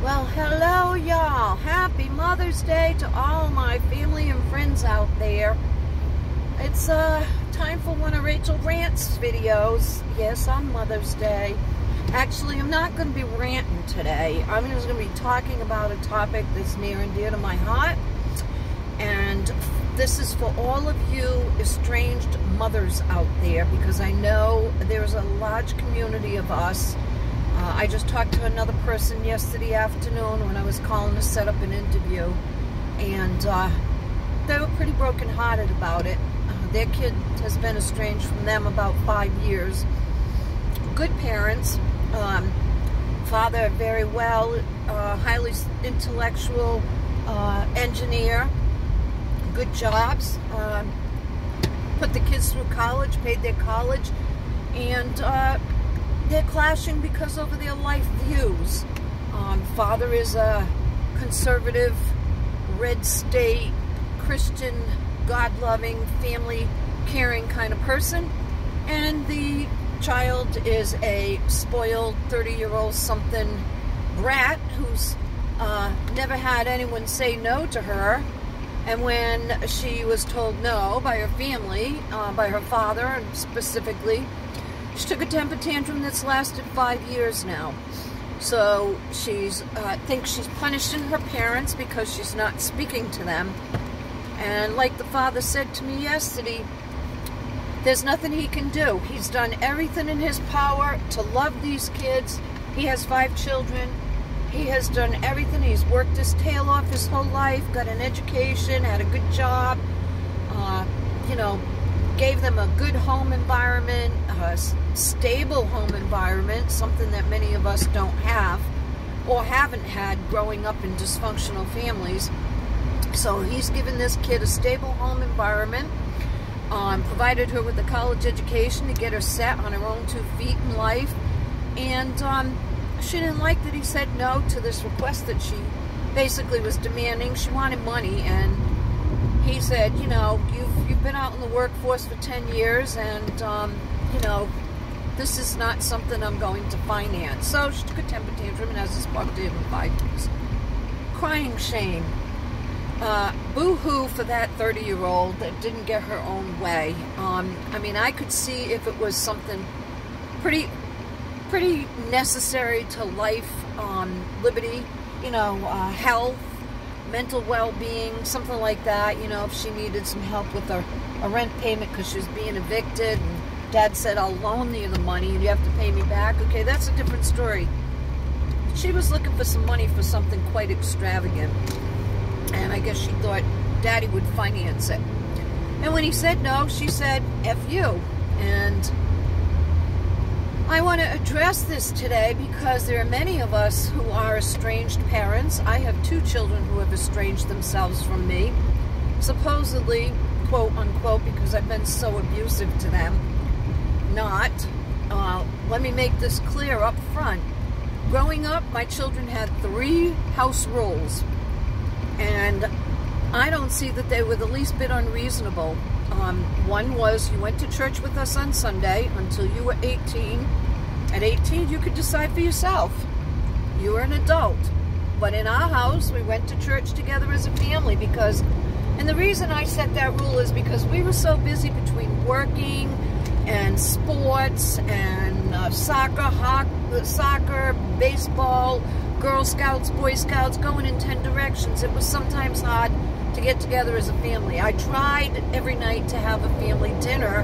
Well, hello y'all. Happy Mother's Day to all my family and friends out there. It's time for one of Rachel Rant's videos. Yes, on Mother's Day. Actually, I'm not going to be ranting today. I'm just going to be talking about a topic that's near and dear to my heart. And this is for all of you estranged mothers out there, because I know there's a large community of us. I just talked to another person yesterday afternoon when I was calling to set up an interview, and they were pretty brokenhearted about it. Their kid has been estranged from them about 5 years. Good parents, father very well, highly intellectual engineer, good jobs, put the kids through college, paid their college, and they're clashing because over their life views. Father is a conservative, red state, Christian, God-loving, family-caring kind of person, and the child is a spoiled 30-year-old something brat who's never had anyone say no to her. And when she was told no by her family, by her father specifically, she took a temper tantrum that's lasted 5 years now. So she's thinks she's punishing her parents because she's not speaking to them. And like the father said to me yesterday, there's nothing he can do. He's done everything in his power to love these kids. He has 5 children. He has done everything. He's worked his tail off his whole life, got an education, had a good job, you know, gave them a good home environment, a stable home environment, something that many of us don't have or haven't had growing up in dysfunctional families. So he's given this kid a stable home environment, provided her with a college education to get her set on her own 2 feet in life, and she didn't like that he said no to this request that she basically was demanding. She wanted money, and he said, you know, you've been out in the workforce for 10 years, and, you know, this is not something I'm going to finance. So she took a temper tantrum and hasn't spoken to him in 5 years. Crying shame. Boo-hoo for that 30-year-old that didn't get her own way. I mean, I could see if it was something pretty necessary to life, liberty, you know, health, mental well-being, something like that. You know, if she needed some help with a rent payment because she was being evicted, and Dad said, I'll loan you the money and you have to pay me back. Okay, that's a different story. She was looking for some money for something quite extravagant, and I guess she thought Daddy would finance it. And when he said no, she said, F you. And I want to address this today because there are many of us who are estranged parents. I have 2 children who have estranged themselves from me, supposedly, quote unquote, because I've been so abusive to them. Not. Let me make this clear up front. Growing up, my children had 3 house rules, and I don't see that they were the least bit unreasonable. One was you went to church with us on Sunday until you were 18. At 18, you could decide for yourself. You were an adult. But in our house, we went to church together as a family because, and the reason I set that rule is because we were so busy between working and sports and soccer, baseball, Girl Scouts, Boy Scouts, going in 10 directions. It was sometimes hard to get together as a family. I tried every night to have a family dinner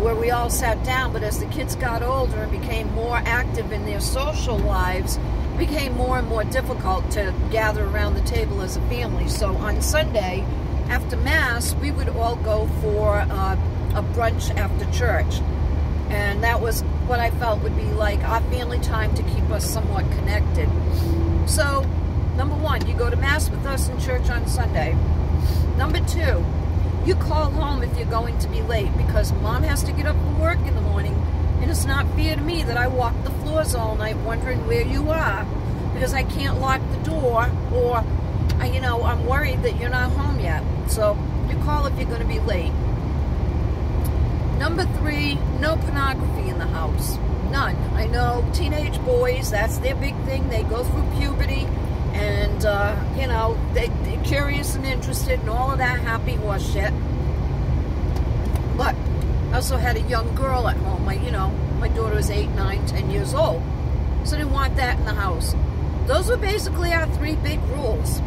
where we all sat down, but as the kids got older and became more active in their social lives, it became more and more difficult to gather around the table as a family. So on Sunday, after Mass, we would all go for a brunch after church. And that was what I felt would be like our family time to keep us somewhat connected. So, number 1, you go to Mass with us in church on Sunday. Number 2, you call home if you're going to be late because Mom has to get up for work in the morning, and it's not fair to me that I walk the floors all night wondering where you are because I can't lock the door, or, you know, I'm worried that you're not home yet. So, you call if you're going to be late. Number 3, no pornography in the house. None. I know teenage boys, that's their big thing. They go through puberty and, you know, they're curious and interested and all of that happy horse shit. But I also had a young girl at home. My daughter was 8, 9, 10 years old. So I didn't want that in the house. Those were basically our 3 big rules.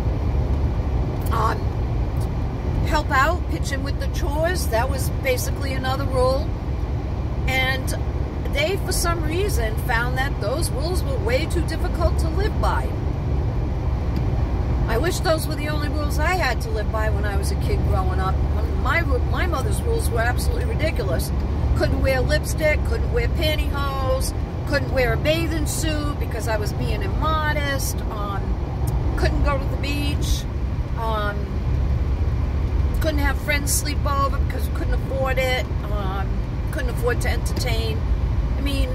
Help out, pitch in with the chores. That was basically another rule. And they, for some reason, found that those rules were way too difficult to live by. I wish those were the only rules I had to live by when I was a kid growing up. My mother's rules were absolutely ridiculous. Couldn't wear lipstick, couldn't wear pantyhose, couldn't wear a bathing suit because I was being immodest, couldn't go to the beach, couldn't have friends sleep over because we couldn't afford it, couldn't afford to entertain. I mean,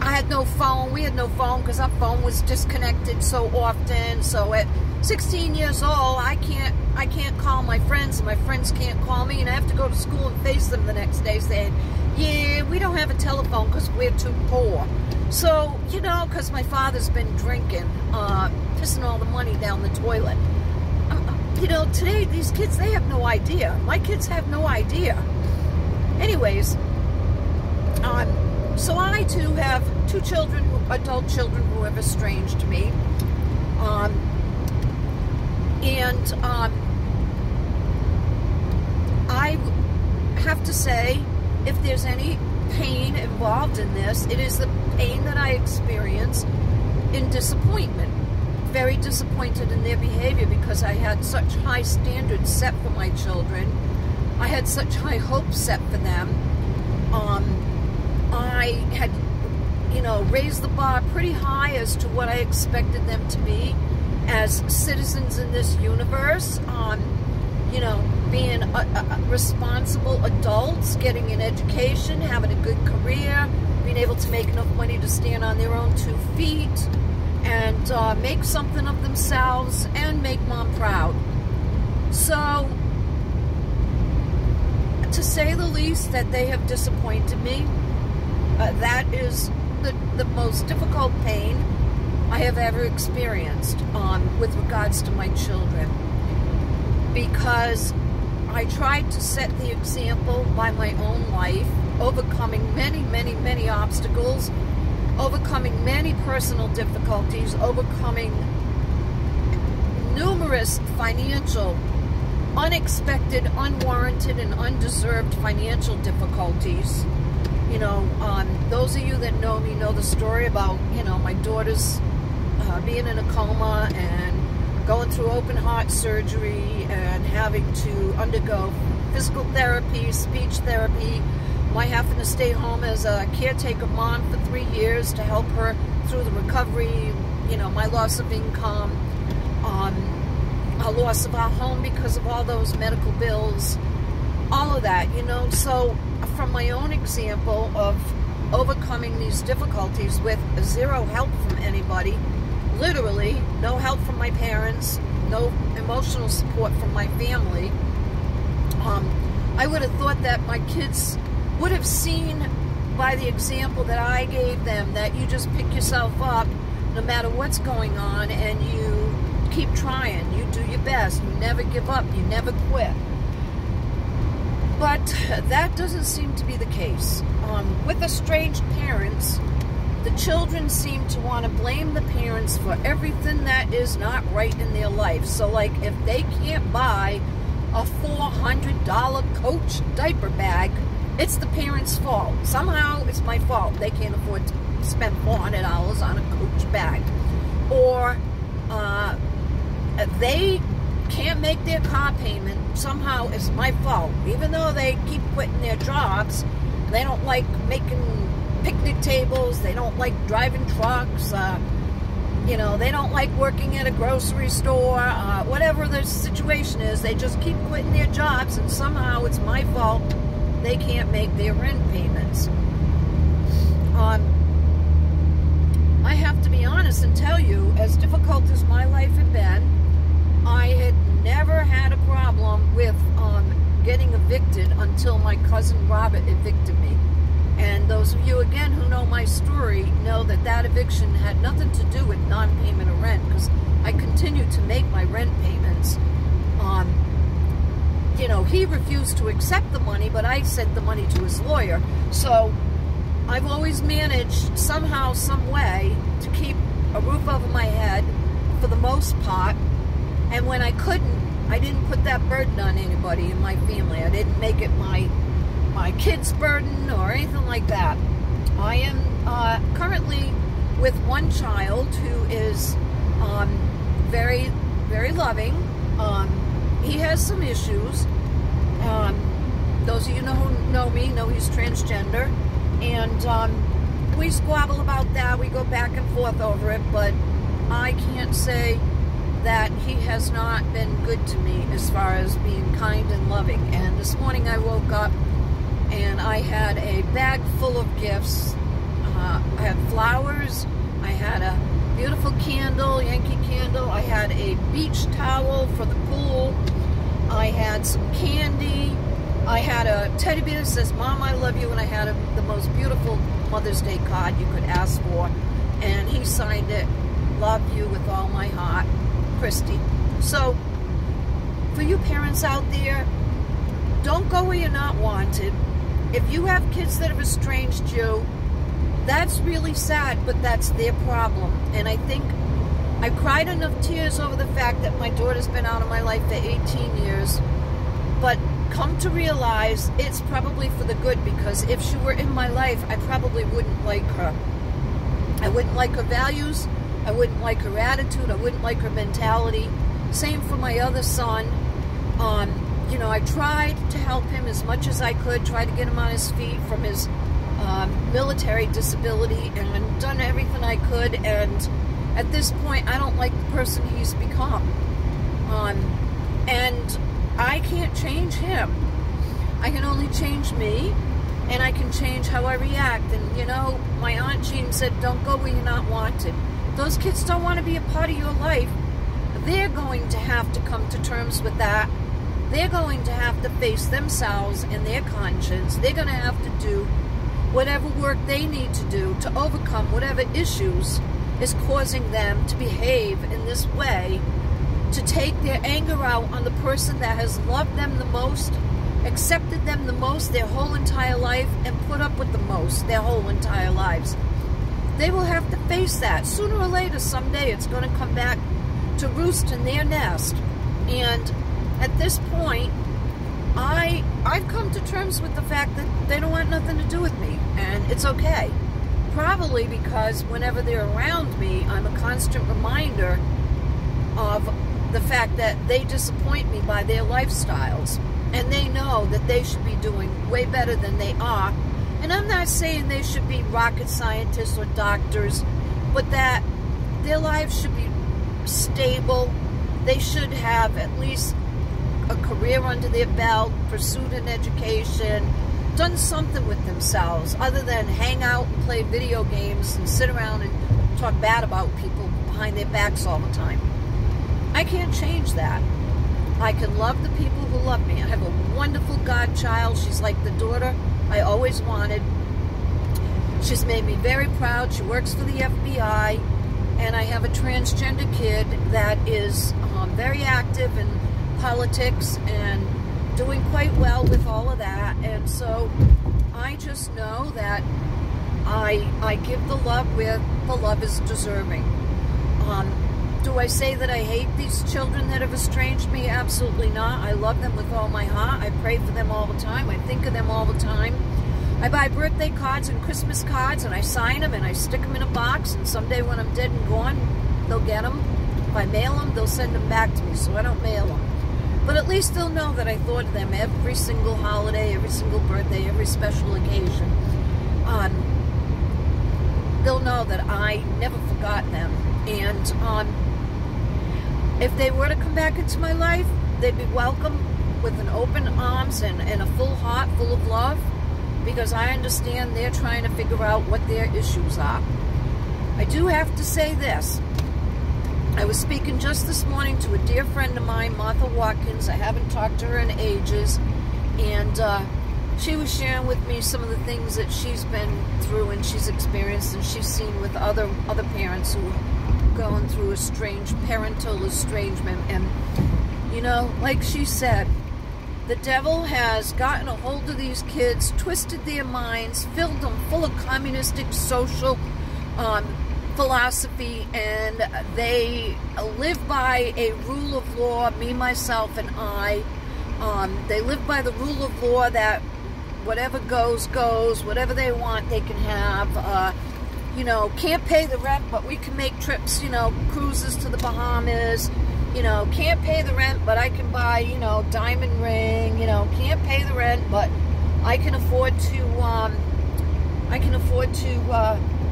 I had no phone. We had no phone because our phone was disconnected so often. So at 16 years old, I can't call my friends, and my friends can't call me, and I have to go to school and face them the next day saying, yeah, we don't have a telephone because we're too poor. So, you know, because my father's been drinking, pissing all the money down the toilet. You know, today, these kids, they have no idea. My kids have no idea. Anyways, so I, too, have 2 children, adult children who have estranged me. I have to say, if there's any pain involved in this, it is the pain that I experienced in disappointment. Very disappointed in their behavior because I had such high standards set for my children. I had such high hopes set for them. I had, you know, raised the bar pretty high as to what I expected them to be as citizens in this universe. You know, being responsible adults, getting an education, having a good career, being able to make enough money to stand on their own 2 feet, and make something of themselves, and make mom proud. So, to say the least, that they have disappointed me. That is the most difficult pain I have ever experienced with regards to my children. Because I tried to set the example by my own life, overcoming many, many, many obstacles, overcoming many personal difficulties, overcoming numerous financial, unexpected, unwarranted, and undeserved financial difficulties. You know, those of you that know me know the story about, you know, my daughter's being in a coma and going through open heart surgery and having to undergo physical therapy, speech therapy, my having to stay home as a caretaker mom for 3 years to help her through the recovery, you know, my loss of income, a loss of our home because of all those medical bills, all of that, you know. So from my own example of overcoming these difficulties with 0 help from anybody, literally no help from my parents, no emotional support from my family, I would have thought that my kids would have seen by the example that I gave them that you just pick yourself up no matter what's going on and you keep trying, you do your best, you never give up, you never quit. But that doesn't seem to be the case. With estranged parents, the children seem to want to blame the parents for everything that is not right in their life. So, like, if they can't buy a $400 Coach diaper bag, it's the parents' fault. Somehow it's my fault. They can't afford to spend $400 on a Coach bag. Or they can't make their car payment. Somehow it's my fault. Even though they keep quitting their jobs, they don't like making picnic tables, they don't like driving trucks, you know, they don't like working at a grocery store, whatever the situation is, they just keep quitting their jobs, and somehow it's my fault they can't make their rent payments. I have to be honest and tell you, as difficult as my life had been, I had never had a problem with getting evicted until my cousin Robert evicted me. And those of you, again, who know my story know that that eviction had nothing to do with non-payment of rent, because I continued to make my rent payments. You know, he refused to accept the money, but I sent the money to his lawyer. So I've always managed somehow, some way to keep a roof over my head for the most part. And when I couldn't, I didn't put that burden on anybody in my family. I didn't make it my kid's burden or anything like that. I am currently with one child who is very, very loving. He has some issues. Those of you who know me know he's transgender. And we squabble about that. We go back and forth over it. But I can't say that he has not been good to me as far as being kind and loving. And this morning I woke up and I had a bag full of gifts. I had flowers. I had a beautiful candle, Yankee candle. I had a beach towel for the pool. I had some candy. I had a teddy bear that says, "Mom, I love you," and I had the most beautiful Mother's Day card you could ask for. And he signed it, "Love you with all my heart, Christy." So, for you parents out there, don't go where you're not wanted. If you have kids that have estranged you, that's really sad, but that's their problem. And I think I've cried enough tears over the fact that my daughter's been out of my life for 18 years. But come to realize it's probably for the good, because if she were in my life, I probably wouldn't like her. I wouldn't like her values. I wouldn't like her attitude. I wouldn't like her mentality. Same for my other son. You know, I tried to help him as much as I could, try to get him on his feet from his military disability, and done everything I could. And at this point, I don't like the person he's become. And I can't change him. I can only change me, and I can change how I react. And, you know, my Aunt Jean said, don't go where you're not wanted. Those kids don't want to be a part of your life. They're going to have to come to terms with that. They're going to have to face themselves and their conscience. They're going to have to do whatever work they need to do to overcome whatever issues is causing them to behave in this way, to take their anger out on the person that has loved them the most, accepted them the most their whole entire life, and put up with the most their whole entire lives. They will have to face that. Sooner or later, someday, it's going to come back to roost in their nest. And at this point, I've come to terms with the fact that they don't want nothing to do with me, and it's okay. Probably because whenever they're around me, I'm a constant reminder of the fact that they disappoint me by their lifestyles, and they know that they should be doing way better than they are. And I'm not saying they should be rocket scientists or doctors, but that their lives should be stable. They should have at least a career under their belt, pursued an education, done something with themselves other than hang out and play video games and sit around and talk bad about people behind their backs all the time. I can't change that. I can love the people who love me. I have a wonderful godchild. She's like the daughter I always wanted. She's made me very proud. She works for the FBI. And I have a transgender kid that is very active in politics and doing quite well with all of that. And so I just know that I give the love where the love is deserving. Do I say that I hate these children that have estranged me? Absolutely not. I love them with all my heart. I pray for them all the time. I think of them all the time. I buy birthday cards and Christmas cards, and I sign them, and I stick them in a box, and someday when I'm dead and gone, they'll get them. If I mail them, they'll send them back to me, so I don't mail them. But at least they'll know that I thought of them every single holiday, every single birthday, every special occasion. They'll know that I never forgot them. And if they were to come back into my life, they'd be welcome with an open arms and a full heart full of love, because I understand they're trying to figure out what their issues are. I do have to say this. I was speaking just this morning to a dear friend of mine, Martha Watkins. I haven't talked to her in ages. And she was sharing with me some of the things that she's been through and she's experienced and she's seen with other parents who are going through parental estrangement. And, you know, like she said, the devil has gotten a hold of these kids, twisted their minds, filled them full of communistic social philosophy, and they live by a rule of law, me, myself, and I. They live by the rule of law that whatever goes, goes. Whatever they want, they can have. You know, can't pay the rent, but we can make trips, you know, cruises to the Bahamas. You know, can't pay the rent, but I can buy, you know, diamond ring. You know, can't pay the rent, but I can afford to,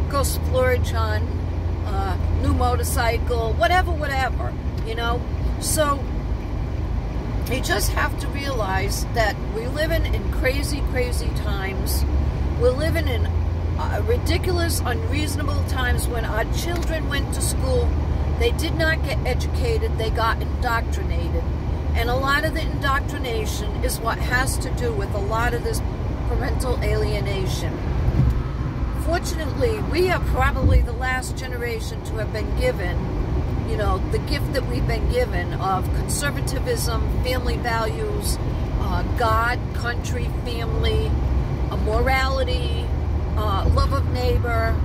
go splurge on new motorcycle, whatever, you know. So you just have to realize that we're living in crazy times. We're living in ridiculous, unreasonable times. When our children went to school, they did not get educated, they got indoctrinated. And a lot of the indoctrination is what has to do with a lot of this parental alienation. Fortunately, we are probably the last generation to have been given, you know, the gift that we've been given of conservatism, family values, God, country, family, morality, love of neighbor,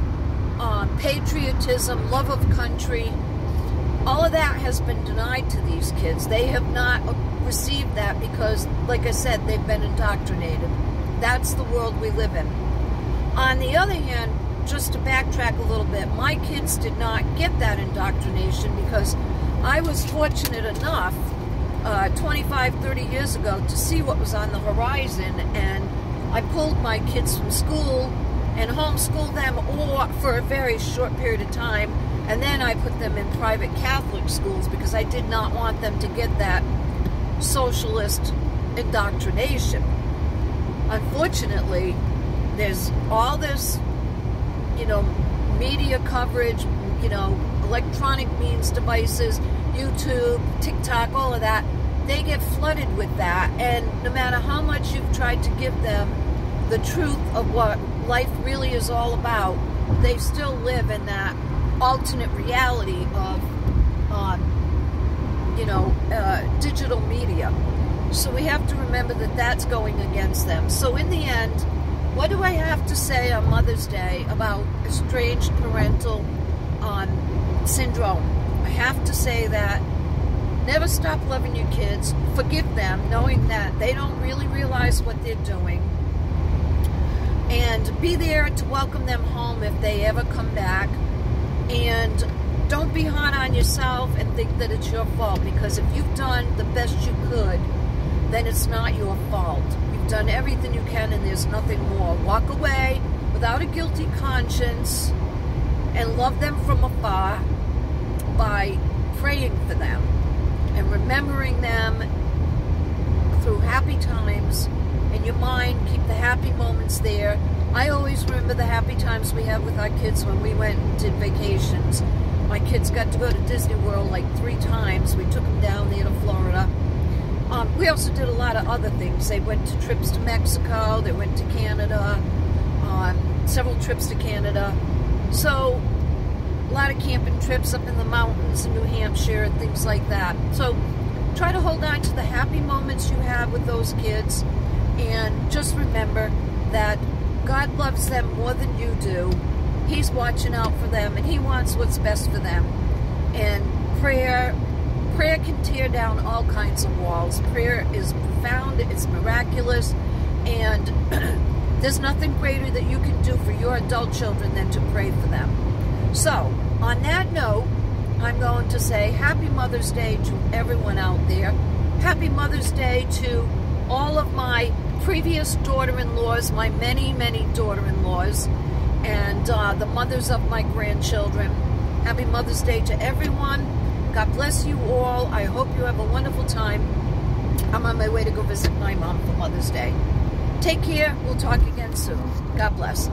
patriotism, love of country. All of that has been denied to these kids. They have not received that because, like I said, they've been indoctrinated. That's the world we live in. On the other hand, just to backtrack a little bit, my kids did not get that indoctrination because I was fortunate enough 25, 30 years ago to see what was on the horizon, and I pulled my kids from school and homeschooled them or for a very short period of time, and then I put them in private Catholic schools because I did not want them to get that socialist indoctrination. Unfortunately, there's all this, you know, media coverage, you know, electronic means devices, YouTube, TikTok, all of that. They get flooded with that, and no matter how much you've tried to give them the truth of what life really is all about, they still live in that alternate reality of, you know, digital media. So we have to remember that that's going against them. So in the end, what do I have to say on Mother's Day about estranged parental syndrome? I have to say that never stop loving your kids. Forgive them, knowing that they don't really realize what they're doing. And be there to welcome them home if they ever come back. And don't be hard on yourself and think that it's your fault, because if you've done the best you could, then it's not your fault. You've done everything you can and there's nothing more. Walk away without a guilty conscience and love them from afar by praying for them and remembering them through happy times. In your mind, keep the happy moments there. I always remember the happy times we had with our kids when we went and did vacations. My kids got to go to Disney World like 3 times. We took them down there to Florida. We also did a lot of other things. They went to trips to Mexico, they went to Canada, several trips to Canada. So, a lot of camping trips up in the mountains in New Hampshire and things like that. So, try to hold on to the happy moments you have with those kids, and just remember that God loves them more than you do. He's watching out for them, and He wants what's best for them. And prayer can tear down all kinds of walls. Prayer is profound, it's miraculous, and there's nothing greater that you can do for your adult children than to pray for them. So, on that note, I'm going to say Happy Mother's Day to everyone out there. Happy Mother's Day to all of my previous daughter-in-laws, my many daughter-in-laws, and the mothers of my grandchildren. Happy Mother's Day to everyone. God bless you all. I hope you have a wonderful time. I'm on my way to go visit my mom for Mother's Day. Take care. We'll talk again soon. God bless.